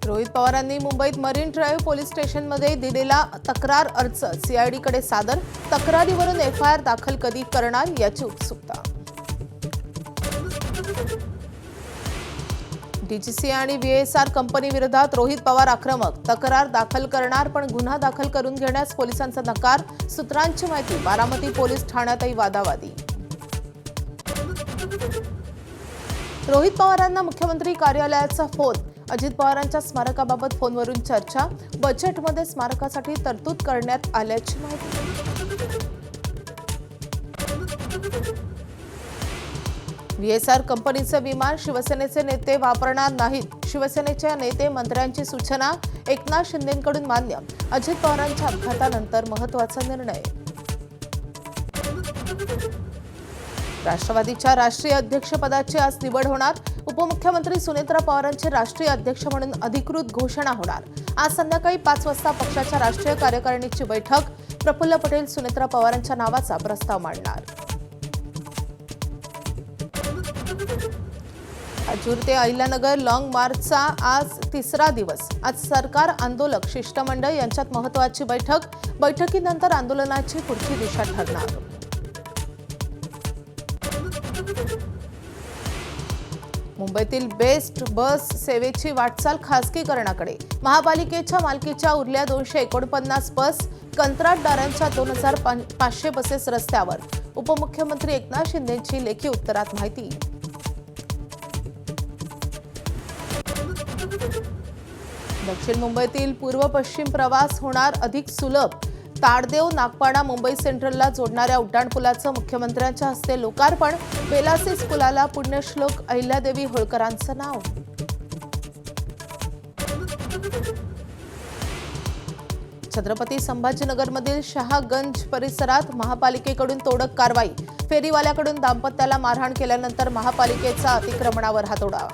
रोहित पवारांनी मुंबईत marine drive police स्टेशनमध्ये दिलेला तक्रार अर्ज सीआयडीकडे सादर. तक्रारीवरून एफआयआर दाखल कधी करणार याची उत्सुकता. डीजीसीए आणि व्हीएसआर कंपनी विरोधात रोहित पवार आक्रमक. तक्रार दाखल करणार पण गुन्हा दाखल करून घेण्यास पोलिसांचा नकार. सूत्रांची माहिती, बारामती पोलीस ठाण्यातही वादावादी. रोहित पवारांना मुख्यमंत्री कार्यालयाचा फोन. अजित पवारांच्या स्मारकाबाबत फोनवरून चर्चा. बजेटमध्ये स्मारकासाठी तरतूद करण्यात आल्याची माहिती. व्हीएसआर कंपनीचे विमान शिवसेनेचे नेते वापरणार नाहीत. शिवसेनेच्या नेते मंत्र्यांची सूचना. एकनाथ शिंदेंकडून मान्य. अजित पवारांच्या अपघातानंतर महत्त्वाचा निर्णय. राष्ट्रवादीच्या राष्ट्रीय अध्यक्षपदाची आज निवड होणार. उपमुख्यमंत्री सुनेत्रा पवारांचे राष्ट्रीय अध्यक्ष म्हणून अधिकृत घोषणा होणार. आज संध्याकाळी 5 वाजता पक्षाच्या राष्ट्रीय कार्यकारिणीची बैठक. प्रफुल्ल पटेल सुनेत्रा पवारांच्या नावाचा प्रस्ताव मांडणार. आजूर ते अहिल्यानगर लॉंग मार्चचा आज तिसरा दिवस. आज सरकार आंदोलक शिष्टमंडळ यांच्यात महत्त्वाची बैठक. बैठकीनंतर आंदोलनाची पुढची दिशा ठरणार. मुंबईतील बेस्ट बस सेवेची वाटचाल खासगीकरणाकडे. महापालिकेच्या मालकीच्या उरल्या 249 बस. कंत्राटदारांच्या 2500 बसेस रस्त्यावर. उपमुख्यमंत्री एकनाथ शिंदेंची लेखी उत्तरात माहिती. दक्षिण मुंबईतील पूर्व पश्चिम प्रवास होणार अधिक सुलभ. ताडदेव नागपाडा मुंबई सेंट्रलला जोडणाऱ्या उड्डाणपुलाचं मुख्यमंत्र्यांच्या हस्ते लोकार्पण. बेलासिस पुलाला पुण्यश्लोक अहिल्यादेवी होळकरांचं नाव. छत्रपती संभाजीनगरमधील शहागंज परिसरात महापालिकेकडून तोडक कारवाई. फेरीवाल्याकडून दाम्पत्याला मारहाण केल्यानंतर महापालिकेचा अतिक्रमणावर हातोडा.